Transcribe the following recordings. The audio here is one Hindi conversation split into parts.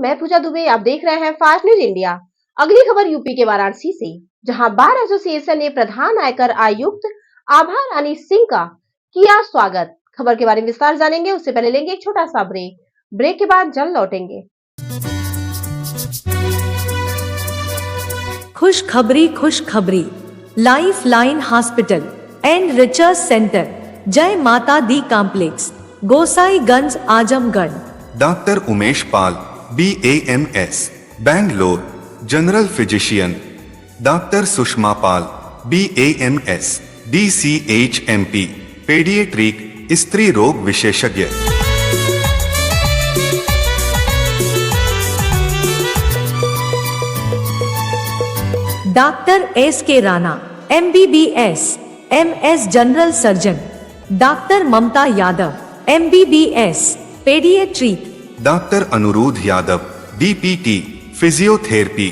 मैं पूजा दुबे। आप देख रहे हैं फास्ट न्यूज इंडिया। अगली खबर यूपी के वाराणसी से, जहां बार एसोसिएशन ने प्रधान आयकर आयुक्त आभा रानी सिंह का किया स्वागत। खबर के बारे में विस्तार जानेंगे, उससे पहले लेंगे एक छोटा सा ब्रेक के बाद जल्द लौटेंगे। खुशखबरी life line hospital and research centre, Jai Mata Di complex, Gosaiganj, Azamgarh. Doctor Umesh Pal BAMS Bangalore, general physician. Doctor Sushma Pal BAMS DCHMP paediatric, स्त्री रोग विशेषज्ञ। Doctor SK Rana MBBS MS general surgeon. Doctor Mamta Yadav MBBS paediatric. Doctor Anuruddh Yadav DPT physiotherapy.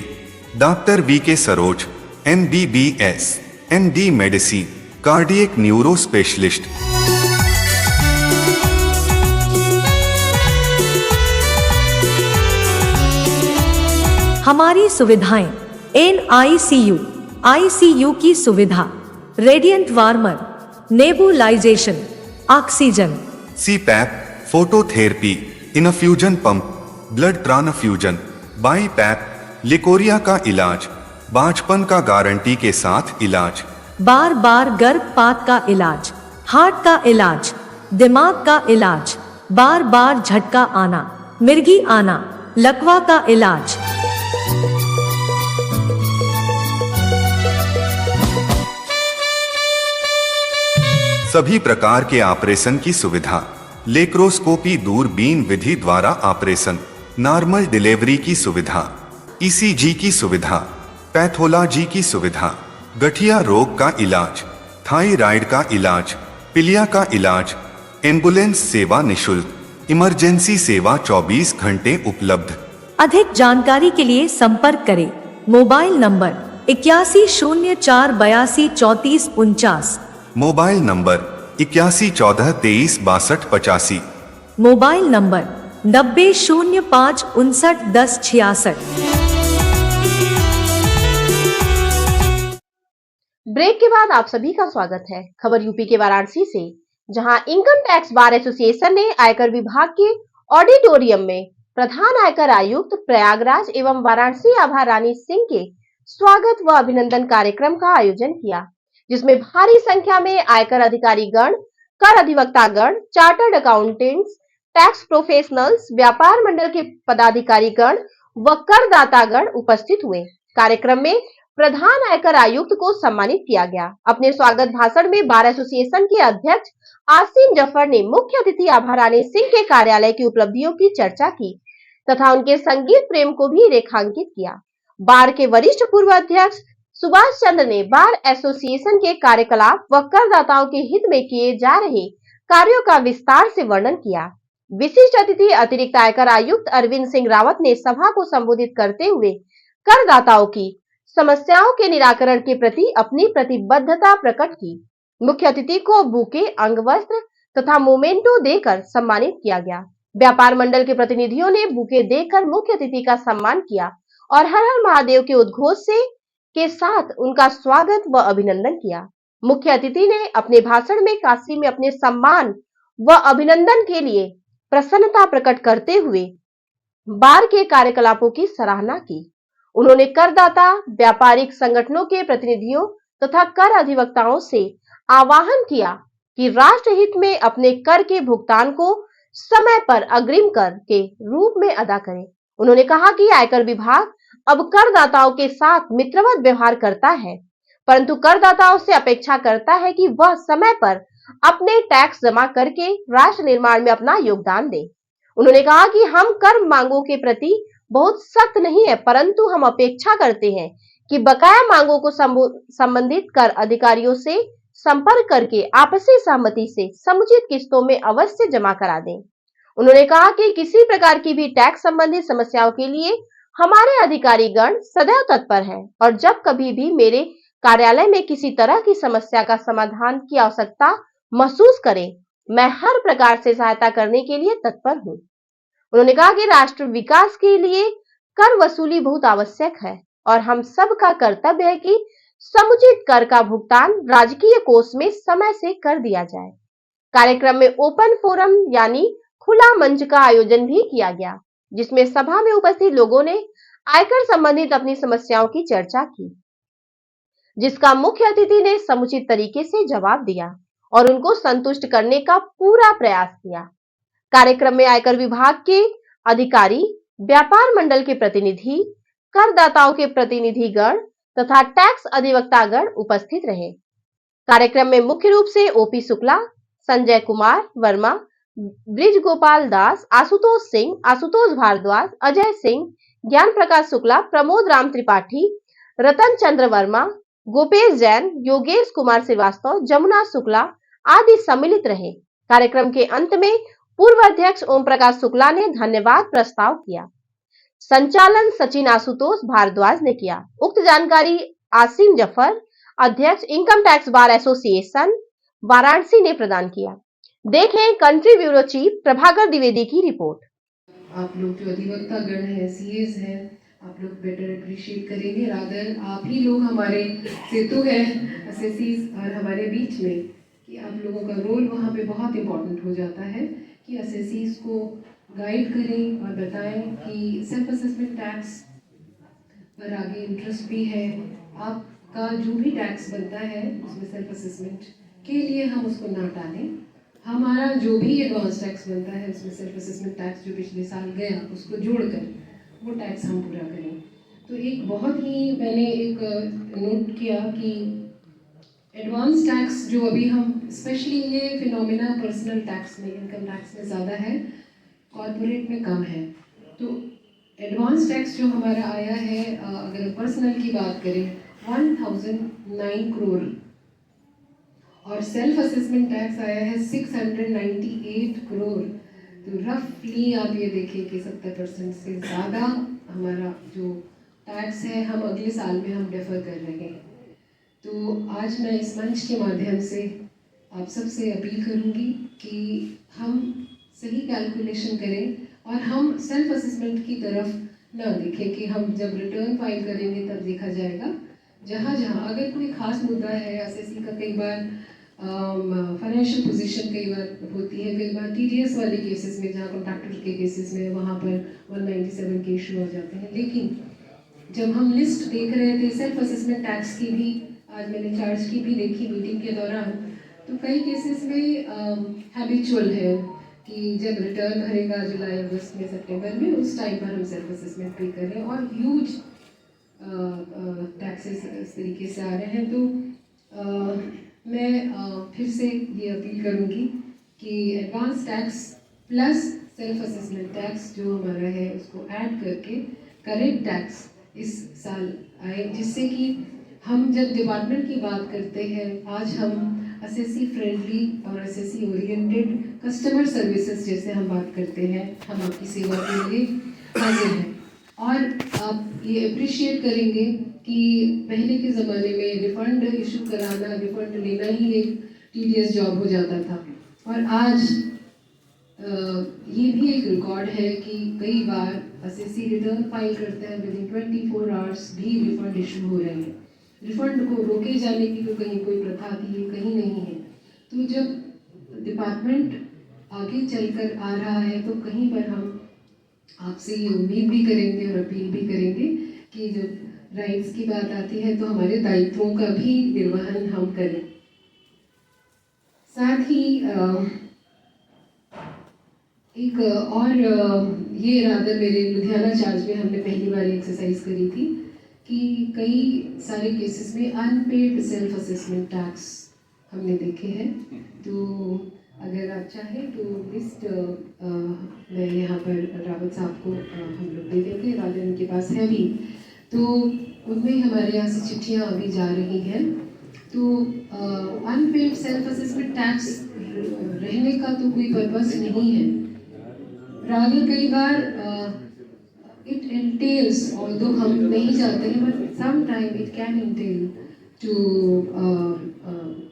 Doctor VK Saroj MBBS MD medicine, cardiac neuro specialist. हमारी सुविधाएं ICU की सुविधा, radiant warmer, nebulisation, oxygen, CPAP, phototherapy, infusion pump, blood transfusion, BiPAP, leucorrhoea का इलाज, बांझपन का गारंटी के साथ इलाज, बार गर्भपात का इलाज, हार्ट का इलाज, दिमाग का इलाज, बार झटका आना, मिर्गी आना, लकवा का इलाज। सभी प्रकार के ऑपरेशन की सुविधा, लेप्रोस्कोपी दूरबीन विधि द्वारा ऑपरेशन, नॉर्मल डिलीवरी की सुविधा, ECG की सुविधा, पैथोलॉजी की सुविधा, गठिया रोग का इलाज, थायराइड का इलाज, पीलिया का इलाज, एम्बुलेंस सेवा निशुल्क, इमरजेंसी सेवा 24 घंटे उपलब्ध। अधिक जानकारी के लिए संपर्क करें। Mobile number 8104823449, mobile number 8114236285, mobile number 9005591066। Break के बाद आप सभी का स्वागत है। खबर यूपी के वाराणसी से, जहां इनकम टैक्स बार एसोसिएशन ने आयकर विभाग के ऑडिटोरियम में प्रधान आयकर आयुक्त प्रयागराज एवं वाराणसी आभा रानी सिंह के स्वागत व अभिनंदन कार्यक्रम का आयोजन किया, जिसमें भारी संख्या में आयकर अधिकारी गण, कर अधिवक्ता गण, चार्टर्ड अकाउंटेंट्स, टैक्स प्रोफेशनल्स, व्यापार मंडल के पदाधिकारी गण व करदाता गण उपस्थित हुए। कार्यक्रम में प्रधान आयकर आयुक्त को सम्मानित किया गया। अपने स्वागत भाषण में बार एसोसिएशन के अध्यक्ष आसिम जफर ने मुख्य अतिथि आभा रानी सिंह के कार्यालय की उपलब्धियों की चर्चा की तथा उनके संगीत प्रेम को भी रेखांकित किया। बार के वरिष्ठ पूर्व अध्यक्ष सुभाष चंद्र ने बार एसोसिएशन के कार्यकलाप व करदाताओं के हित में किए जा रहे कार्यों का विस्तार से वर्णन किया। विशिष्ट अतिथि अतिरिक्त आयकर आयुक्त अरविंद सिंह रावत ने सभा को संबोधित करते हुए करदाताओं की समस्याओं के निराकरण के प्रति अपनी प्रतिबद्धता प्रकट की। मुख्य अतिथि को बुके, अंगवस्त्र तथा मोमेंटो देकर सम्मानित किया गया। व्यापार मंडल के प्रतिनिधियों ने बुके देकर मुख्य अतिथि का सम्मान किया और हर हर महादेव के उद्घोष के साथ उनका स्वागत व अभिनंदन किया। मुख्य अतिथि ने अपने भाषण में काशी में अपने सम्मान व अभिनंदन के लिए प्रसन्नता प्रकट करते हुए बार के कार्यकलापों की सराहना की। उन्होंने करदाता, व्यापारिक संगठनों के प्रतिनिधियों तथा कर अधिवक्ताओं से आह्वान किया कि राष्ट्रहित में अपने कर के भुगतान को समय पर अग्रिम कर के रूप में अदा करें। उन्होंने कहा कि आयकर विभाग अब करदाताओं के साथ मित्रवत व्यवहार करता है, परंतु करदाताओं से अपेक्षा करता है कि वह समय पर अपने टैक्स जमा करके राष्ट्र निर्माण में अपना योगदान दे। उन्होंने कहा कि हम कर मांगों के प्रति बहुत सख्त नहीं है, परंतु हम अपेक्षा करते हैं कि बकाया मांगों को संबंधित कर अधिकारियों से संपर्क करके आपसी सहमति से समुचित किस्तों में अवश्य जमा करा दें। उन्होंने कहा कि किसी प्रकार की भी टैक्स संबंधित समस्याओं के लिए हमारे अधिकारी गण सदैव तत्पर हैं और जब कभी भी मेरे कार्यालय में किसी तरह की समस्या का समाधान की आवश्यकता महसूस करें, मैं हर प्रकार से सहायता करने के लिए तत्पर हूं। उन्होंने कहा कि राष्ट्र विकास के लिए कर वसूली बहुत आवश्यक है और हम सब का कर्तव्य है कि समुचित कर का भुगतान राजकीय कोष में समय से कर दिया जाए। कार्यक्रम में ओपन फोरम यानी खुला मंच का आयोजन भी किया गया, जिसमें सभा में उपस्थित लोगों ने आयकर संबंधित अपनी समस्याओं की चर्चा की, जिसका मुख्य अतिथि ने समुचित तरीके से जवाब दिया और उनको संतुष्ट करने का पूरा प्रयास किया। कार्यक्रम में आयकर विभाग के अधिकारी, व्यापार मंडल के प्रतिनिधि, करदाताओं के प्रतिनिधिगण तथा टैक्स अधिवक्तागण उपस्थित रहे। कार्यक्रम में मुख्य रूप से ओपी शुक्ला, संजय कुमार वर्मा, ब्रिज गोपाल दास, आशुतोष सिंह, आशुतोष भारद्वाज, अजय सिंह, ज्ञान प्रकाश शुक्ला, प्रमोद राम त्रिपाठी, रतन चंद्र वर्मा, गोपेश जैन, योगेश कुमार श्रीवास्तव, जमुना शुक्ला आदि सम्मिलित रहे। कार्यक्रम के अंत में पूर्व अध्यक्ष ओम प्रकाश शुक्ला ने धन्यवाद प्रस्ताव किया। संचालन सचिन आशुतोष भारद्वाज ने किया। उक्त जानकारी आसिम जफर, अध्यक्ष income tax bar association Varanasi ने प्रदान किया। देखें country bureau chief Prabhakar Dwivedi की रिपोर्ट। आप लोग जो अधिवक्ता गण हैं, सीएस हैं, आप लोग बेटर अप्रिशिएट करेंगे। रादर आप ही लोग हमारे सेतु हैं एसएससीज और हमारे बीच में, कि आप लोगों का रोल वहाँ पे बहुत इम्पोर्टेंट हो जाता है कि एसएससीज को गाइड करें और बताएं कि सेल्फ असेसमेंट टैक्स पर आगे इंटरेस्ट भी है। आपका जो भी टैक्स बनता है उसमें सेल्फ असेसमेंट के लिए हम उसको ना टालें। हमारा जो भी एडवांस टैक्स बनता है उसमें सेल्फ असेसमेंट टैक्स जो पिछले साल गया उसको जोड़कर वो टैक्स हम पूरा करें। तो एक बहुत ही मैंने एक नोट किया कि एडवांस टैक्स जो अभी हम स्पेशली ये फिनोमिना पर्सनल टैक्स में, इनकम टैक्स में ज़्यादा है, कॉर्पोरेट में कम है। तो एडवांस टैक्स जो हमारा आया है, अगर पर्सनल की बात करें 1009 करोड़ और सेल्फ असेसमेंट टैक्स आया है 698 करोड़। तो रफली आप ये देखिए कि 70% से ज़्यादा हमारा जो टैक्स है हम अगले साल में हम डेफर कर रहे हैं। तो आज मैं इस मंच के माध्यम से आप सबसे अपील करूंगी कि हम सही कैलकुलेशन करें और हम सेल्फ असेसमेंट की तरफ ना देखें कि हम जब रिटर्न फाइल करेंगे तब देखा जाएगा। जहाँ जहाँ अगर कोई खास मुद्दा है, एसएससी का कई बार फाइनेंशियल पोजीशन कई बार होती है, कई बार टीडीएस वाले केसेस में, जहाँ कॉन्ट्रैक्टर के केसेस में वहाँ पर 197 के इशू हो जाते हैं। लेकिन जब हम लिस्ट देख रहे थे सेल्फ असेसमेंट टैक्स की भी, आज मैंने चार्ज की भी देखी मीटिंग के दौरान, तो कई केसेस में हैबिचुअल है कि जब रिटर्न भरेगा जुलाई, अगस्त में, सितंबर में, उस टाइम पर हम सेल्फ असेसमेंट पे कर रहे हैं और ह्यूज टैक्सेस इस तरीके से आ रहे हैं। तो मैं फिर से ये अपील करूँगी कि advance tax plus self assessment tax जो हमारा है उसको ऐड करके करेक्ट टैक्स इस साल आए, जिससे कि हम जब डिपार्टमेंट की बात करते हैं, आज हम एसएससी फ्रेंडली और एसएससी ओरिएंटेड कस्टमर सर्विसेज जैसे हम बात करते हैं, हम आपकी सेवा के लिए हाजिर हैं। और आप ये अप्रिशिएट करेंगे कि पहले के ज़माने में रिफ़ंड इशू कराना, रिफ़ंड लेना ही एक टीडीएस जॉब हो जाता था, और आज ये भी एक रिकॉर्ड है कि कई बार एसएससी रिटर्न फाइल करते हैं, विद इन 24 आवर्स भी रिफ़ंड इशू हो रहे हैं। रिफ़ंड को रोके जाने की तो कहीं कोई प्रथा थी, कहीं नहीं है। तो जब डिपार्टमेंट आगे चलकर आ रहा है तो कहीं पर हम आपसे ये उम्मीद भी करेंगे और अपील भी करेंगे कि जब राइट्स की बात आती है तो हमारे दायित्वों का भी निर्वहन हम करें। साथ ही एक और ये रादर मेरे लुधियाना चार्ज में हमने पहली बार एक्सरसाइज करी थी कि कई सारे केसेस में अनपेड सेल्फ असेसमेंट टैक्स हमने देखे हैं। तो अगर आप चाहें तो लिस्ट मैं यहाँ पर रावत साहब को हम लोग दे देंगे, रादर उनके पास है भी, तो उनमें हमारे यहाँ से चिट्ठियाँ अभी जा रही हैं। तो अनपेड सेल्फ असेसमेंट टैक्स रहने का तो कोई पर्पस नहीं है। रादर कई बार it entails, although हम नहीं चाहते हैं, but sometime it can entail to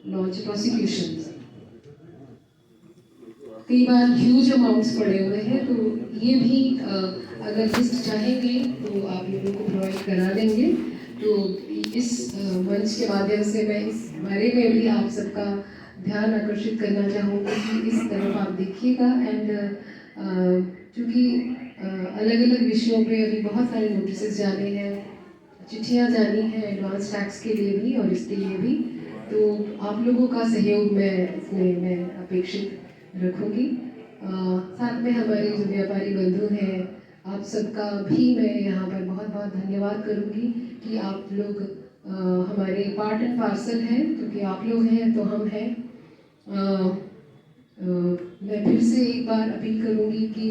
launch prosecutions. कई बार ह्यूज अमाउंट्स पड़े हुए हैं, तो ये भी अगर लिस्ट चाहेंगे तो आप लोगों को प्रोवाइड करा देंगे। तो इस मंच के माध्यम से मैं इस बारे में भी आप सबका ध्यान आकर्षित करना चाहूँगी कि इस तरफ आप देखिएगा। एंड चूँकि अलग अलग विषयों पे अभी बहुत सारे नोटिस जाने हैं, चिट्ठियाँ जानी हैं एडवांस टैक्स के लिए भी और इसके लिए भी, तो आप लोगों का सहयोग मैं अपेक्षित रखूँगी। साथ में हमारे जो व्यापारी बंधु हैं, आप सबका भी मैं यहाँ पर बहुत बहुत धन्यवाद करूँगी कि आप लोग हमारे पार्ट एंड पार्सल हैं, क्योंकि आप लोग हैं तो हम हैं। मैं फिर से एक बार अपील करूँगी कि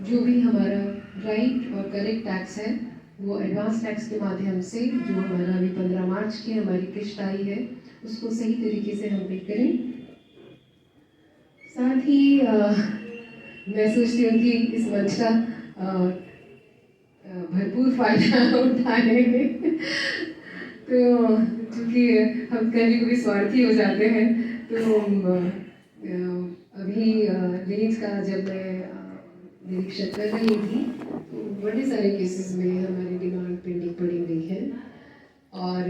जो भी हमारा राइट और करेक्ट टैक्स है वो एडवांस टैक्स के माध्यम से, जो हमारा अभी 15 मार्च की हमारी किश्त आई है, उसको सही तरीके से हम पे करें। साथ ही मैं सोचती हूँ कि इस मंच का भरपूर फायदा उठाएंगे। तो क्योंकि हम कभी कभी स्वार्थी हो जाते हैं, तो अभी रेंज का जब मैं निरीक्षण कर रही थी तो बड़े सारे केसेस में हमारी डिमांड पेंडिंग पड़ी हुई है, और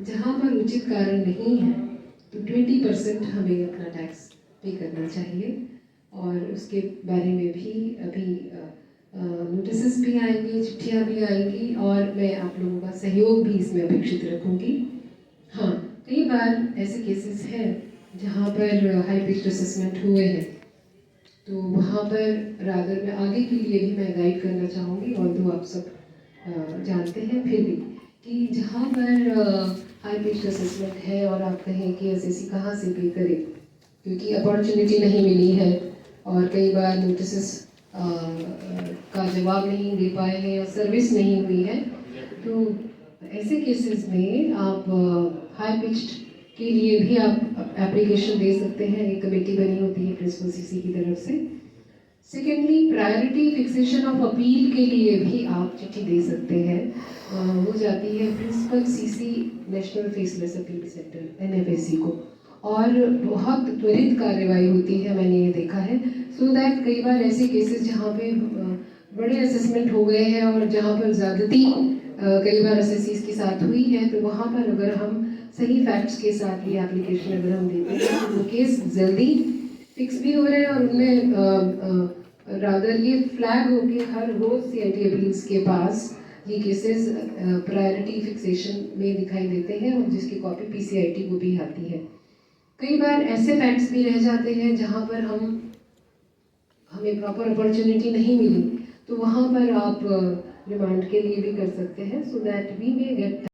जहाँ पर उचित कारण नहीं है तो 20% हमें अपना टैक्स पे करना चाहिए। और उसके बारे में भी अभी नोटिस भी आएंगी, चिट्ठियाँ भी आएंगी, और मैं आप लोगों का सहयोग भी इसमें अपेक्षित रखूँगी। हाँ, कई बार ऐसे केसेस हैं जहाँ पर हाई पिच्ड असेसमेंट हुए हैं, तो वहाँ पर रादर मैं आगे के लिए भी मैं गाइड करना चाहूँगी, और तो आप सब जानते हैं फिर भी कि जहाँ पर हाई पिच्ड असेसमेंट है और आप कहें कि एसएससी कहाँ से पे करें, क्योंकि अपॉर्चुनिटी नहीं मिली है और कई बार नोटिस का जवाब नहीं दे पाए हैं और सर्विस नहीं हुई है, तो ऐसे केसेस में आप हाई पिच्ड के लिए भी आप एप्लीकेशन दे सकते हैं। एक कमेटी बनी होती है प्रिंसिपल सीसी की तरफ से। Secondly, priority fixation of appeal के लिए भी आप चिट्ठी दे सकते हैं। वो जाती है principal CC national faceless appeal centre NFAC को, और बहुत त्वरित कार्यवाही होती है, मैंने ये देखा है। सो दैट कई बार ऐसे केसेस जहाँ पे बड़े असेसमेंट हो गए हैं और जहाँ पर ज़्यादती कई बार एसएससीज के साथ हुई है, तो वहाँ पर अगर हम सही फैक्ट्स के साथ ये एप्लीकेशन अगर हम देते हैं तो वो केस जल्दी फिक्स भी हो रहे हैं, और उनमें रादर ये फ्लैग हो के हर रोज CIT अपील्स के पास ये केसेस प्रायोरिटी फिक्सेशन में दिखाई देते हैं, और जिसकी कॉपी PCIT को भी आती है। कई बार ऐसे फैक्ट्स भी रह जाते हैं जहाँ पर हमें प्रॉपर अपॉर्चुनिटी नहीं मिली, तो वहाँ पर आप रिमांड के लिए भी कर सकते हैं, so that we may gate